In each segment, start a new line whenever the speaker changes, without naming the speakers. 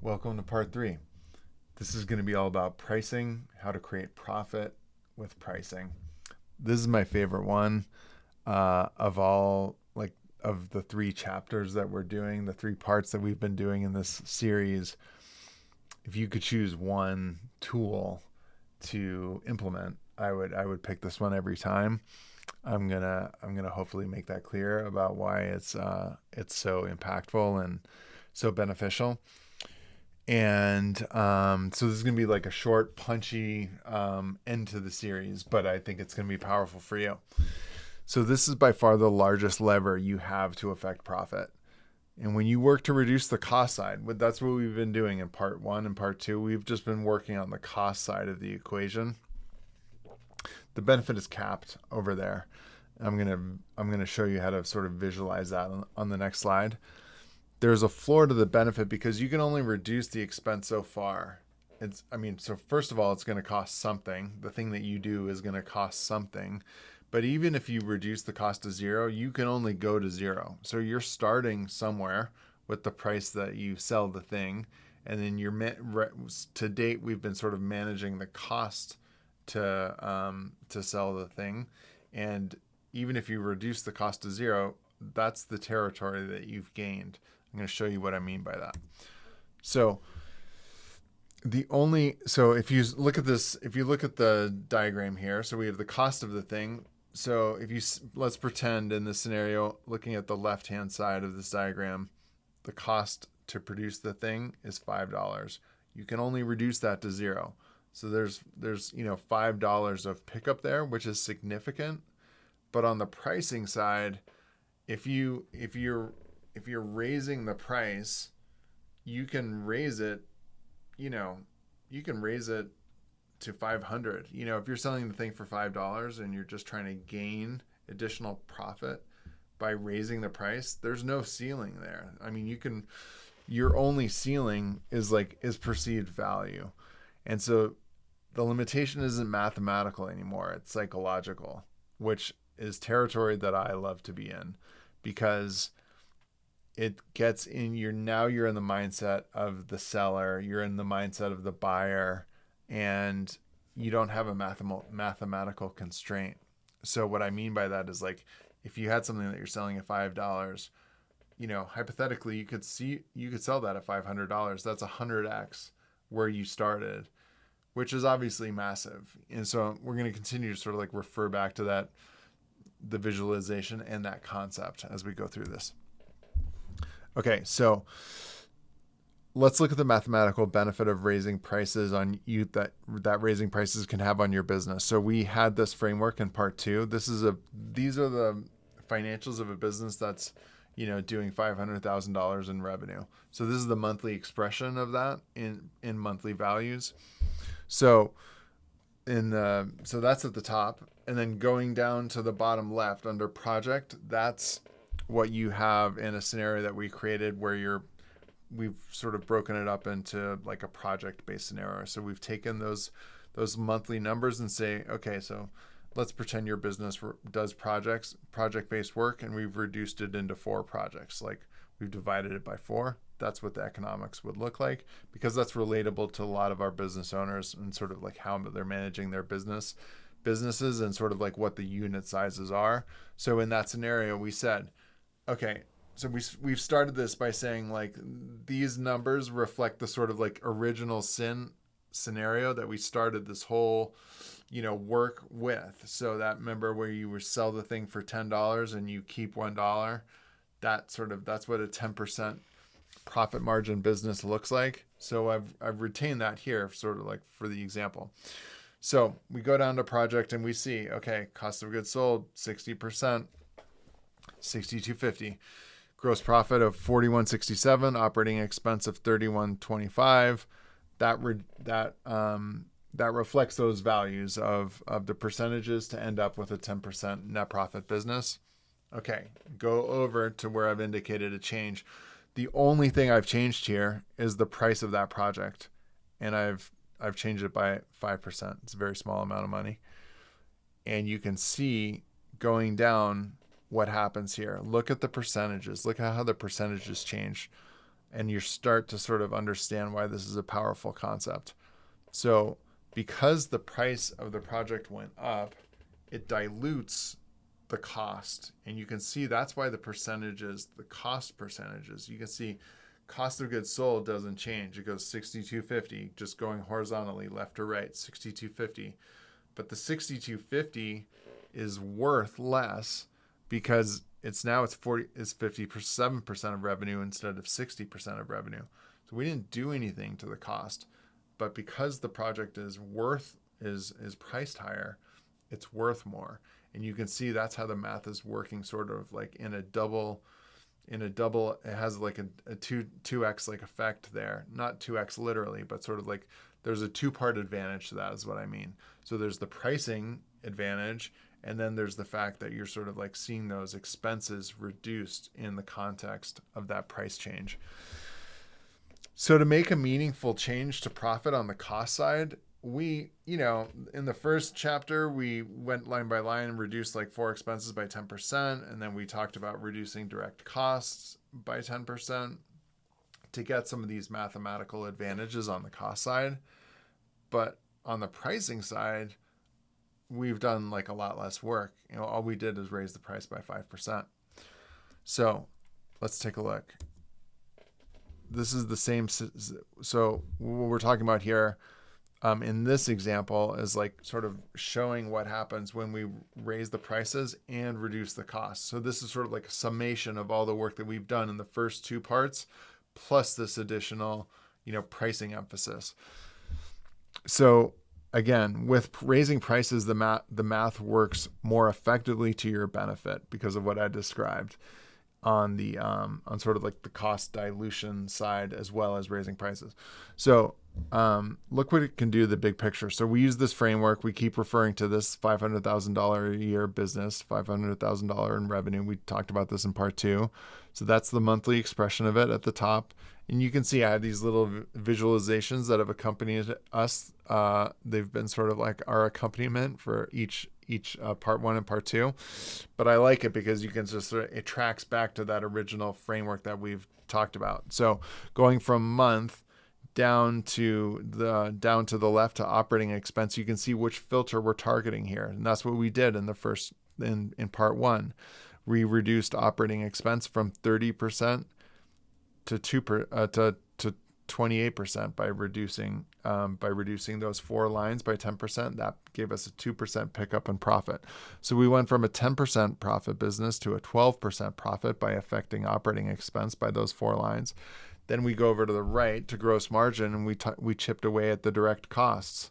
Welcome to part 3. This is going to be all about pricing, how to create profit with pricing. This is my favorite one of all, like, of the 3 chapters that we're doing, the 3 parts that we've been doing in this series. If you could choose one tool to implement, I would pick this one every time. I'm gonna hopefully make that clear about why it's so impactful and so beneficial. And so this is going to be like a short, punchy end to the series, but I think it's going to be powerful for you. So this is by far the largest lever you have to affect profit. And when you work to reduce the cost side, that's what we've been doing in part 1 and part 2. We've just been working on the cost side of the equation. The benefit is capped over there. I'm gonna show you how to sort of visualize that on the next slide. There's a floor to the benefit because you can only reduce the expense so far. So first of all, it's going to cost something. The thing that you do is going to cost something. But even if you reduce the cost to 0, you can only go to 0. So you're starting somewhere with the price that you sell the thing. And then to date, we've been sort of managing the cost to sell the thing. And even if you reduce the cost to 0, that's the territory that you've gained. I'm going to show you what I mean by that. So if you look at the diagram here, so we have the cost of the thing. So let's pretend in this scenario, looking at the left-hand side of this diagram, the cost to produce the thing is $5. You can only reduce that to 0. So there's $5 of pickup there, which is significant. But on the pricing side, if you're raising the price, you can raise it to 500. If you're selling the thing for $5 and you're just trying to gain additional profit by raising the price, there's no ceiling there. I mean, your only ceiling is perceived value. And so the limitation isn't mathematical anymore, it's psychological, which is territory that I love to be in, because it gets in you're in the mindset of the seller, you're in the mindset of the buyer, and you don't have a mathematical constraint. So what I mean by that is, like, if you had something that you're selling at $5, hypothetically you could sell that at $500. That's 100x where you started, which is obviously massive. And so we're going to continue to sort of refer back to that, the visualization and that concept, as we go through this. Okay, so let's look at the mathematical benefit of raising prices on you that raising prices can have on your business. So we had this framework in part 2. These are the financials of a business that's doing $500,000 in revenue. So this is the monthly expression of that in monthly values. So so that's at the top, and then going down to the bottom left under project, that's what you have in a scenario that we created where we've sort of broken it up into like a project-based scenario. So we've taken those monthly numbers and say, okay, so let's pretend your business does project-based work, and we've reduced it into 4 projects. Like, we've divided it by 4. That's what the economics would look like, because that's relatable to a lot of our business owners and sort of like how they're managing their businesses and sort of like what the unit sizes are. So in that scenario, we said, okay, so we've started this by saying, like, these numbers reflect the sort of like original sin scenario that we started this whole work with. So that, remember where you were sell the thing for $10 and you keep $1, that's what a 10% profit margin business looks like. So I've retained that here, sort of like for the example. So we go down to project and we see, okay, cost of goods sold 60%, $6,250, gross profit of $4,167, operating expense of $3,125. That reflects those values of the percentages to end up with a 10% net profit business. Okay, go over to where I've indicated a change. The only thing I've changed here is the price of that project, and I've changed it by 5%. It's a very small amount of money. And you can see going down what happens here. Look at the percentages. Look at how the percentages change. and you start to sort of understand why this is a powerful concept. So because the price of the project went up, it dilutes the cost. And you can see that's why the percentages, the cost percentages, you can see cost of goods sold doesn't change. It goes 6250, just going horizontally left to right, 6250. But the 6250 is worth less because it's 57% of revenue instead of 60% of revenue. So we didn't do anything to the cost, but because the project is priced higher, it's worth more. And you can see that's how the math is working, sort of like in a double, it has like a 2x like effect there. Not 2x literally, but sort of like there's a two-part advantage to that is what I mean. So there's the pricing advantage, and then there's the fact that you're sort of like seeing those expenses reduced in the context of that price change. So to make a meaningful change to profit on the cost side, we, in the first chapter, we went line by line and reduced like 4 expenses by 10%. And then we talked about reducing direct costs by 10% to get some of these mathematical advantages on the cost side. But on the pricing side, we've done like a lot less work. All we did is raise the price by 5%. So let's take a look. This is the same. So what we're talking about here in this example is like sort of showing what happens when we raise the prices and reduce the costs. So this is sort of like a summation of all the work that we've done in the first two parts, plus this additional, pricing emphasis. So again, with raising prices, the math works more effectively to your benefit because of what I described on the on sort of like the cost dilution side as well as raising prices. So look what it can do, the big picture. So we use this framework. We keep referring to this $500,000 a year business, $500,000 in revenue. We talked about this in part 2. So that's the monthly expression of it at the top. And you can see I have these little visualizations that have accompanied us. They've been sort of like our accompaniment for each part 1 and part 2. But I like it because you can just it tracks back to that original framework that we've talked about. So going from month down to the left to operating expense, you can see which filter we're targeting here. And that's what we did in the first in part 1. We reduced operating expense from 30% to 28% by reducing those 4 lines by 10%. That gave us a 2% pickup in profit. So we went from a 10% profit business to a 12% profit by affecting operating expense by those 4 lines. Then we go over to the right to gross margin, and we chipped away at the direct costs.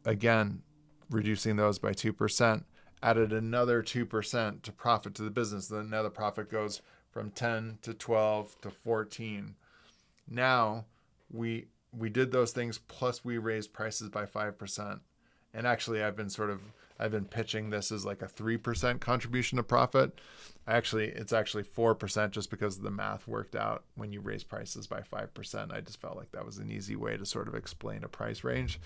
Again, reducing those by 2%, added another 2% to profit to the business. Then now the profit goes from 10 to 12 to 14. Now we did those things, plus we raised prices by 5%. And actually I've been pitching this as like a 3% contribution to profit. It's actually 4% just because the math worked out when you raise prices by 5%. I just felt like that was an easy way to sort of explain a price raise.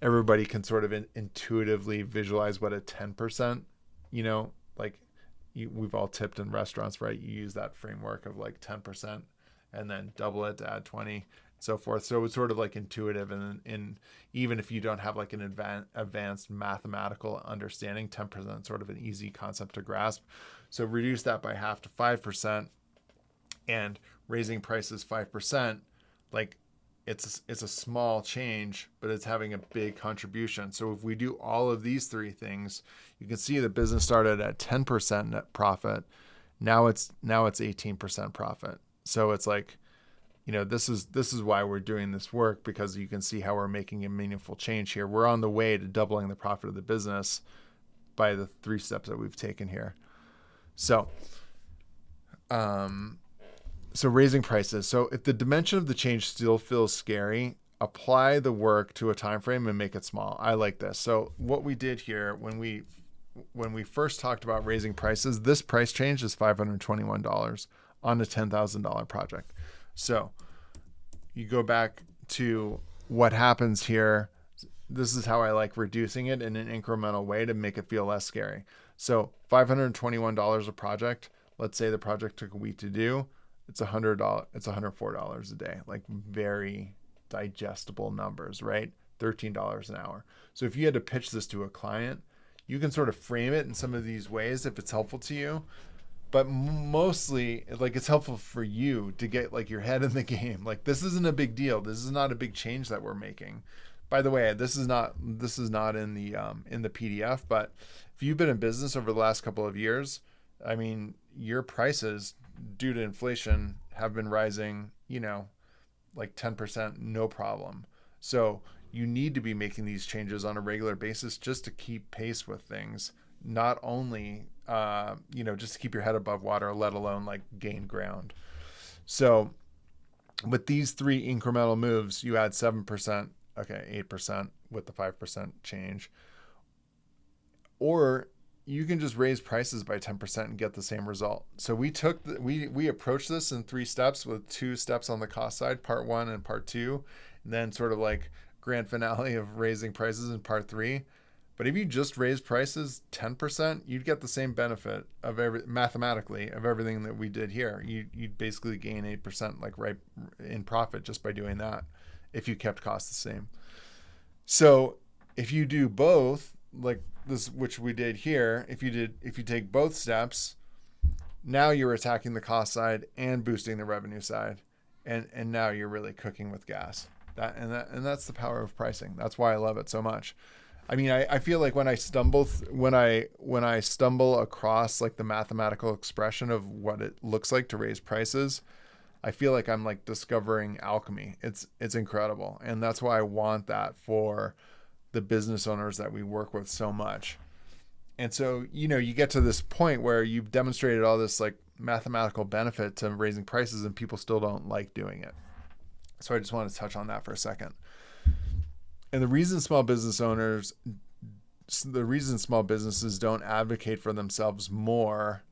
Everybody can sort of intuitively visualize what a 10%, we've all tipped in restaurants, right? You use that framework of like 10% and then double it to add 20, so forth. So it's sort of like intuitive, and even if you don't have like an advanced mathematical understanding, 10% is sort of an easy concept to grasp. So reduce that by half to 5%, and raising prices 5%, like it's a small change, but it's having a big contribution. So if we do all of these 3 things, you can see the business started at 10% net profit. Now it's 18% profit. So it's like, this is why we're doing this work, because you can see how we're making a meaningful change here. We're on the way to doubling the profit of the business by the 3 steps that we've taken here. So raising prices. So if the dimension of the change still feels scary, apply the work to a time frame and make it small. I like this. So what we did here when we first talked about raising prices, this price change is $521 on a $10,000 project. So you go back to what happens here. This is how I like reducing it in an incremental way to make it feel less scary. So $521 a project. Let's say the project took a week to do. it's $100. It's $104 a day. Like very digestible numbers, right? $13 an hour. So if you had to pitch this to a client, you can sort of frame it in some of these ways if it's helpful to you. But mostly, like, it's helpful for you to get like your head in the game. Like, this isn't a big deal. This is not a big change that we're making. By the way, this is not in the PDF. But if you've been in business over the last couple of years, I mean, your prices due to inflation have been rising, like 10%, no problem. So you need to be making these changes on a regular basis just to keep pace with things, not only just to keep your head above water, let alone like gain ground. So with these three incremental moves, you add 7%, okay, 8% with the 5% change. Or you can just raise prices by 10% and get the same result. So we approached this in 3 steps, with 2 steps on the cost side, part 1 and part 2, and then sort of like grand finale of raising prices in part 3. But if you just raise prices 10%, you'd get the same benefit of mathematically of everything that we did here. You'd basically gain 8% like right in profit just by doing that if you kept costs the same. So if you do both, like this, which we did here, if you take both steps, now you're attacking the cost side and boosting the revenue side, and now you're really cooking with gas. That's the power of pricing. That's why I love it so much. I mean, I feel like when I stumble across like the mathematical expression of what it looks like to raise prices, I feel like I'm like discovering alchemy. It's incredible, and that's why I want that for the business owners that we work with so much. And so, you get to this point where you've demonstrated all this like mathematical benefit to raising prices, and people still don't like doing it. So I just want to touch on that for a second. And the reason small businesses don't advocate for themselves more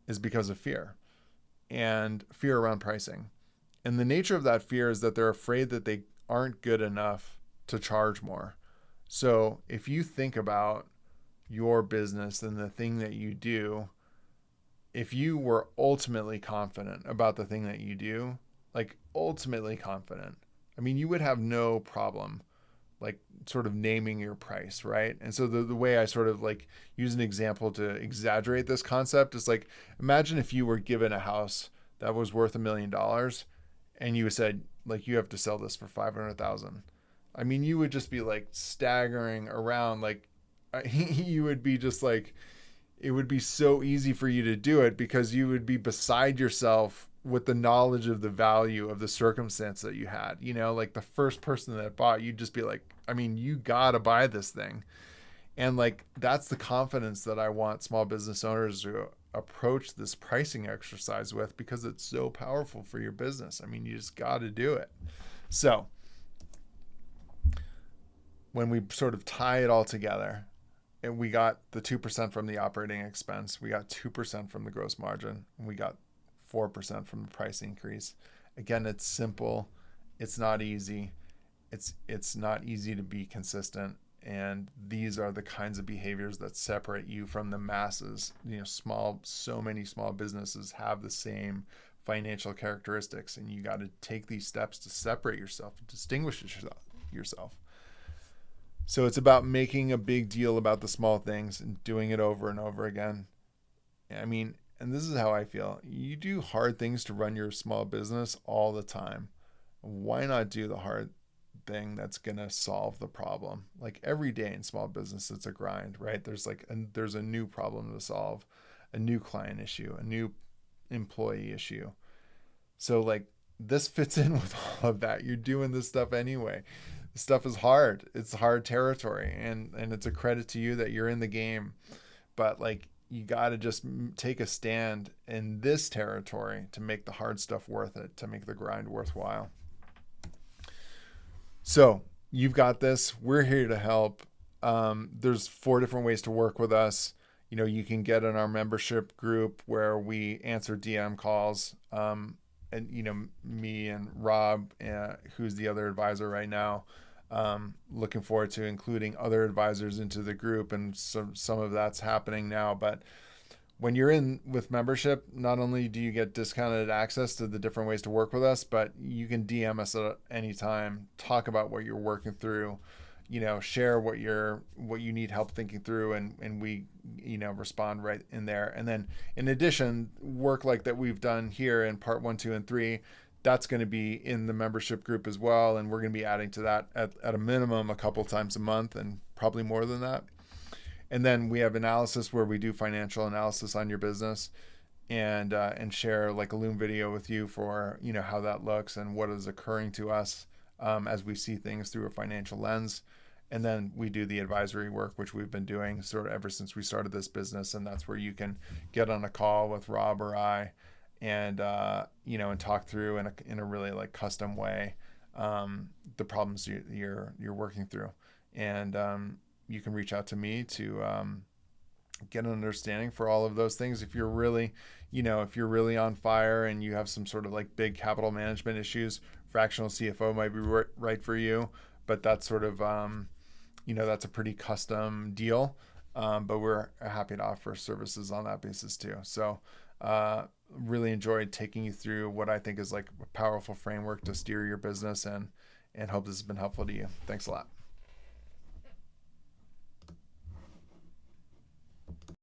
is because of fear, and fear around pricing. And the nature of that fear is that they're afraid that they aren't good enough to charge more. So if you think about your business and the thing that you do, if you were ultimately confident about the thing that you do, like ultimately confident, I mean, you would have no problem like sort of naming your price, right? And so the way I sort of like use an example to exaggerate this concept is like, imagine if you were given a house that was worth $1 million and you said like, you have to sell this for 500,000. I mean, you would just be like staggering around, like you would be just like, it would be so easy for you to do it because you would be beside yourself with the knowledge of the value of the circumstance that you had. Like the first person that bought, you'd just be like, I mean, you gotta buy this thing. And like, that's the confidence that I want small business owners to approach this pricing exercise with, because it's so powerful for your business. I mean, you just gotta do it. So when we sort of tie it all together, and we got the 2% from the operating expense, we got 2% from the gross margin, and we got 4% from the price increase. Again, it's simple. It's not easy. It's not easy to be consistent. And these are the kinds of behaviors that separate you from the masses. So many small businesses have the same financial characteristics, and you got to take these steps to separate yourself and distinguish yourself. So it's about making a big deal about the small things and doing it over and over again. I mean, and this is how I feel. You do hard things to run your small business all the time. Why not do the hard thing that's going to solve the problem? Like every day in small business, it's a grind, right? There's a new problem to solve, a new client issue, a new employee issue. So like this fits in with all of that. You're doing this stuff anyway. This stuff is hard. It's hard territory, and it's a credit to you that you're in the game. But like, you got to just take a stand in this territory to make the hard stuff worth it, to make the grind worthwhile. So you've got this. We're here to help. There's 4 different ways to work with us. You can get in our membership group where we answer DM calls. And me and Rob, who's the other advisor right now, looking forward to including other advisors into the group, and some of that's happening now. But when you're in with membership, not only do you get discounted access to the different ways to work with us, but you can DM us at any time, talk about what you're working through, share what you need help thinking through, and we, respond right in there. And then in addition, work like that we've done here in part 1, 2, and 3, that's going to be in the membership group as well. And we're going to be adding to that at a minimum a couple times a month, and probably more than that. And then we have analysis where we do financial analysis on your business, and share like a Loom video with you for how that looks and what is occurring to us, as we see things through a financial lens. And then we do the advisory work, which we've been doing sort of ever since we started this business. And that's where you can get on a call with Rob or I, and and talk through in a really like custom way, the problems you're working through. And you can reach out to me to get an understanding for all of those things. If you're really, if you're really on fire and you have some sort of like big capital management issues, fractional CFO might be right for you. But that's sort of, that's a pretty custom deal. But we're happy to offer services on that basis too. So really enjoyed taking you through what I think is like a powerful framework to steer your business, and hope this has been helpful to you. Thanks a lot.